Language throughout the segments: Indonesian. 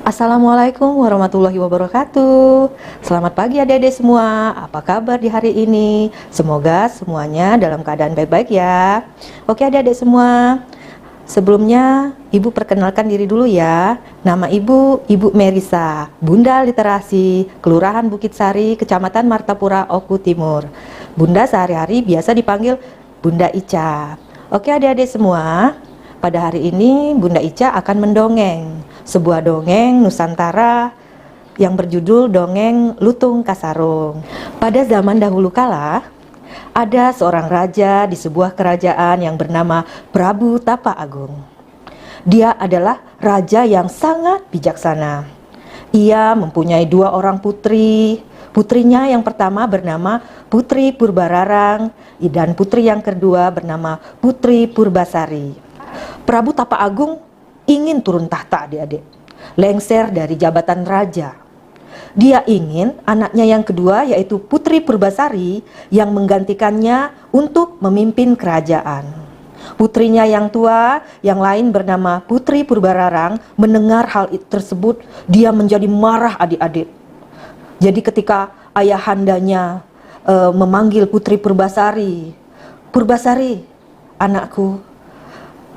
Assalamualaikum warahmatullahi wabarakatuh. Selamat pagi adik-adik semua. Apa kabar di hari ini? Semoga semuanya dalam keadaan baik-baik ya. Oke adik-adik semua, sebelumnya Ibu perkenalkan diri dulu ya. Nama Ibu Merisa, Bunda Literasi, Kelurahan Bukit Sari, Kecamatan Martapura, Oku Timur. Bunda sehari-hari biasa dipanggil Bunda Ica. Oke adik-adik semua, pada hari ini Bunda Ica akan mendongeng sebuah dongeng Nusantara yang berjudul Dongeng Lutung Kasarung. Pada zaman dahulu kala, ada seorang raja di sebuah kerajaan yang bernama Prabu Tapa Agung. Dia adalah raja yang sangat bijaksana. Ia mempunyai dua orang putri. Putrinya yang pertama bernama Putri Purbararang dan putri yang kedua bernama Putri Purbasari. Prabu Tapa Agung ingin turun tahta adik-adik, lengser dari jabatan raja. Dia ingin anaknya yang kedua yaitu Putri Purbasari yang menggantikannya untuk memimpin kerajaan. Putrinya yang tua yang lain bernama Putri Purbararang mendengar hal tersebut, dia menjadi marah adik-adik. Jadi ketika ayahandanya memanggil Putri Purbasari, "Purbasari, anakku,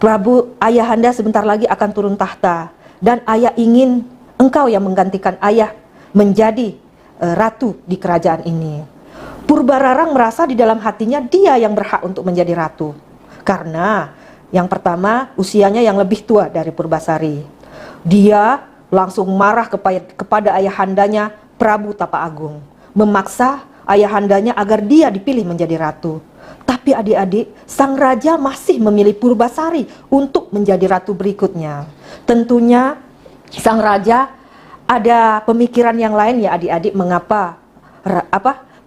Prabu ayahanda sebentar lagi akan turun tahta dan ayah ingin engkau yang menggantikan ayah menjadi ratu di kerajaan ini." Purbararang merasa di dalam hatinya dia yang berhak untuk menjadi ratu. Karena yang pertama usianya yang lebih tua dari Purbasari. Dia langsung marah kepada ayahandanya Prabu Tapa Agung, memaksa ayahandanya agar dia dipilih menjadi ratu. Tapi adik-adik, sang raja masih memilih Purbasari untuk menjadi ratu berikutnya. Tentunya sang raja ada pemikiran yang lain ya adik-adik, mengapa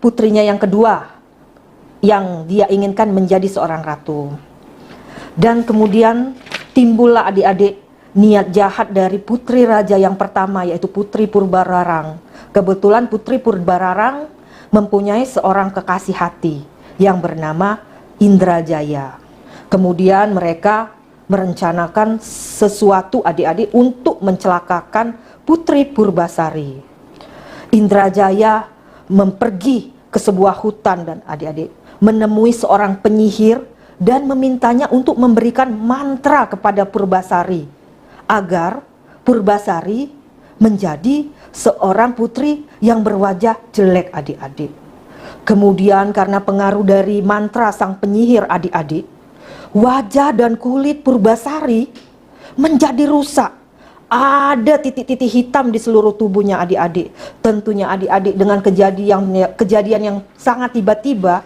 putrinya yang kedua yang dia inginkan menjadi seorang ratu. Dan kemudian timbullah adik-adik niat jahat dari putri raja yang pertama yaitu Putri Purbararang. Kebetulan Putri Purbararang mempunyai seorang kekasih hati yang bernama Indrajaya. Kemudian mereka merencanakan sesuatu adik-adik untuk mencelakakan Putri Purbasari. Indrajaya pergi ke sebuah hutan dan adik-adik menemui seorang penyihir dan memintanya untuk memberikan mantra kepada Purbasari agar Purbasari menjadi seorang putri yang berwajah jelek adik-adik. Kemudian karena pengaruh dari mantra sang penyihir adik-adik, wajah dan kulit Purbasari menjadi rusak. Ada titik-titik hitam di seluruh tubuhnya adik-adik. Tentunya adik-adik dengan kejadian yang sangat tiba-tiba,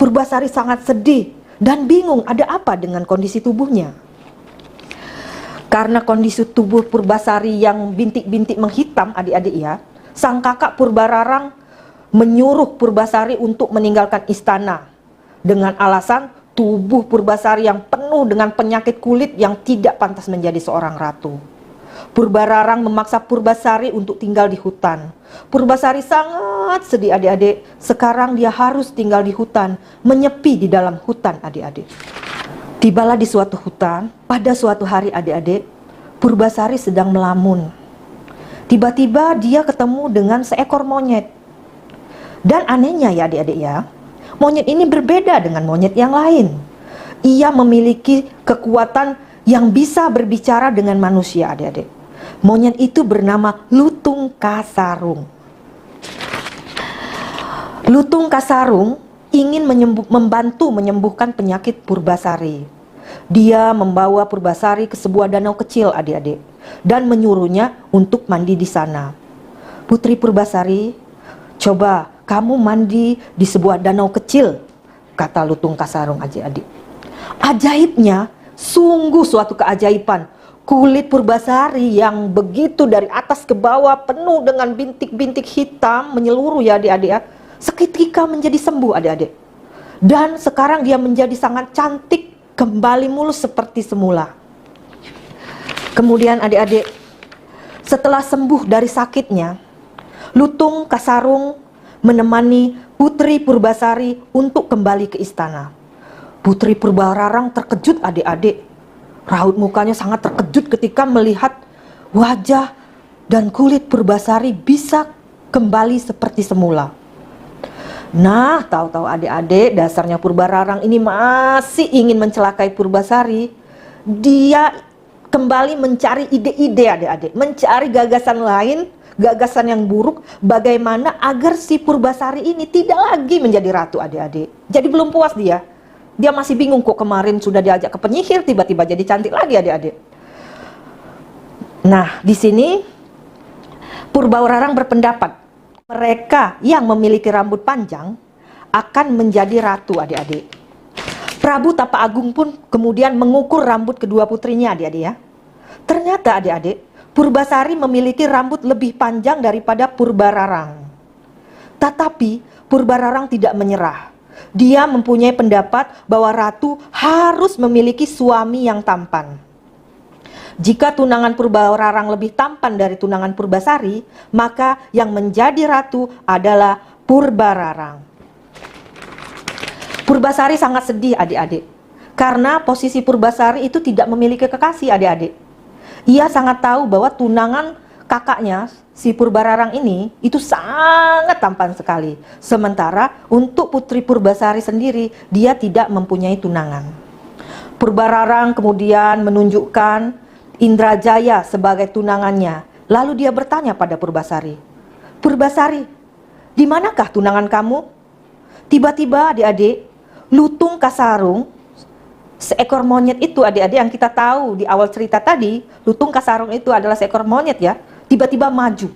Purbasari sangat sedih dan bingung ada apa dengan kondisi tubuhnya. Karena kondisi tubuh Purbasari yang bintik-bintik menghitam adik-adik ya, sang kakak Purbararang menyuruh Purbasari untuk meninggalkan istana dengan alasan tubuh Purbasari yang penuh dengan penyakit kulit yang tidak pantas menjadi seorang ratu. Purbararang memaksa Purbasari untuk tinggal di hutan. Purbasari sangat sedih adik-adik. Sekarang dia harus tinggal di hutan, menyepi di dalam hutan adik-adik. Tibalah di suatu hutan, pada suatu hari adik-adik, Purbasari sedang melamun. Tiba-tiba dia ketemu dengan seekor monyet. Dan anehnya ya adik-adik ya, monyet ini berbeda dengan monyet yang lain. Ia memiliki kekuatan yang bisa berbicara dengan manusia adik-adik. Monyet itu bernama Lutung Kasarung. Lutung Kasarung ingin membantu menyembuhkan penyakit Purbasari. Dia membawa Purbasari ke sebuah danau kecil adik-adik dan menyuruhnya untuk mandi di sana. "Putri Purbasari, coba kamu mandi di sebuah danau kecil," kata Lutung Kasarung adik-adik. Ajaibnya, sungguh suatu keajaiban. Kulit Purbasari yang begitu dari atas ke bawah penuh dengan bintik-bintik hitam menyeluruh ya adik-adik ya, seketika menjadi sembuh adik-adik. Dan sekarang dia menjadi sangat cantik, kembali mulus seperti semula. Kemudian adik-adik, setelah sembuh dari sakitnya, Lutung Kasarung menemani Putri Purbasari untuk kembali ke istana. Putri Purbararang terkejut adik-adik. Raut mukanya sangat terkejut ketika melihat wajah dan kulit Purbasari bisa kembali seperti semula. Nah, tahu-tahu adik-adik, dasarnya Purbararang ini masih ingin mencelakai Purbasari. Dia kembali mencari ide-ide adik-adik, mencari gagasan lain, gagasan yang buruk, bagaimana agar si Purbasari ini tidak lagi menjadi ratu adik-adik. Jadi belum puas dia. Dia masih bingung, kok kemarin sudah diajak ke penyihir, tiba-tiba jadi cantik lagi adik-adik. Nah, di sini Purbararang berpendapat mereka yang memiliki rambut panjang akan menjadi ratu adik-adik. Prabu Tapa Agung pun kemudian mengukur rambut kedua putrinya adik-adik ya. Ternyata adik-adik, Purbasari memiliki rambut lebih panjang daripada Purbararang. Tetapi Purbararang tidak menyerah. Dia mempunyai pendapat bahwa ratu harus memiliki suami yang tampan. Jika tunangan Purbararang lebih tampan dari tunangan Purbasari, maka yang menjadi ratu adalah Purbararang. Purbasari sangat sedih adik-adik, karena posisi Purbasari itu tidak memiliki kekasih adik-adik. Ia sangat tahu bahwa tunangan kakaknya, si Purbararang ini, itu sangat tampan sekali. Sementara untuk putri Purbasari sendiri, dia tidak mempunyai tunangan. Purbararang kemudian menunjukkan Indrajaya sebagai tunangannya. Lalu dia bertanya pada Purbasari, "Purbasari, di manakah tunangan kamu?" Tiba-tiba adik-adik, Lutung Kasarung, seekor monyet itu adik-adik yang kita tahu di awal cerita tadi, Lutung Kasarung itu adalah seekor monyet ya, tiba-tiba maju.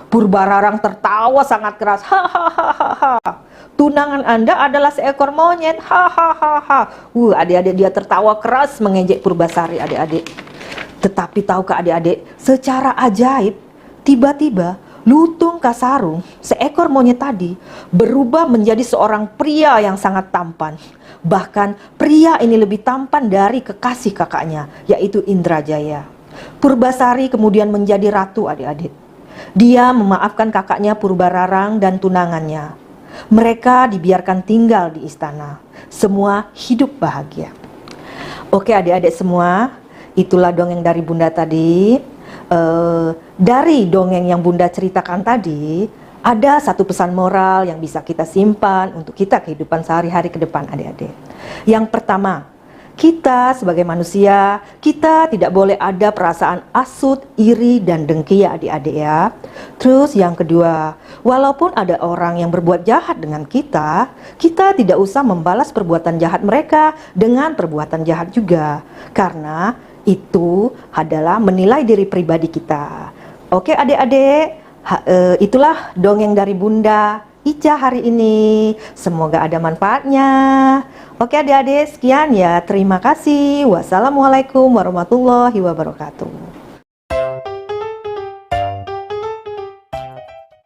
Purbararang tertawa sangat keras, hahaha, tunangan Anda adalah seekor monyet, hahaha. Adik-adik, dia tertawa keras mengejek Purbasari adik-adik. Tetapi tahukah adik-adik, secara ajaib, tiba-tiba Lutung Kasarung, seekor monyet tadi, berubah menjadi seorang pria yang sangat tampan. Bahkan pria ini lebih tampan dari kekasih kakaknya, yaitu Indrajaya. Purbasari kemudian menjadi ratu adik-adik. Dia memaafkan kakaknya Purbararang dan tunangannya. Mereka dibiarkan tinggal di istana. Semua hidup bahagia. Oke adik-adik semua, itulah dongeng dari Bunda tadi. Dari dongeng yang Bunda ceritakan tadi, ada satu pesan moral yang bisa kita simpan untuk kita kehidupan sehari-hari ke depan adik-adik. Yang pertama, kita sebagai manusia, kita tidak boleh ada perasaan hasut, iri, dan dengki ya adik-adik ya. Terus yang kedua, walaupun ada orang yang berbuat jahat dengan kita, kita tidak usah membalas perbuatan jahat mereka dengan perbuatan jahat juga. Karena itu adalah menilai diri pribadi kita. Oke adik-adik, itulah dongeng dari Bunda Ica hari ini. Semoga ada manfaatnya. Oke adik-adik, sekian ya. Terima kasih. Wassalamualaikum warahmatullahi wabarakatuh.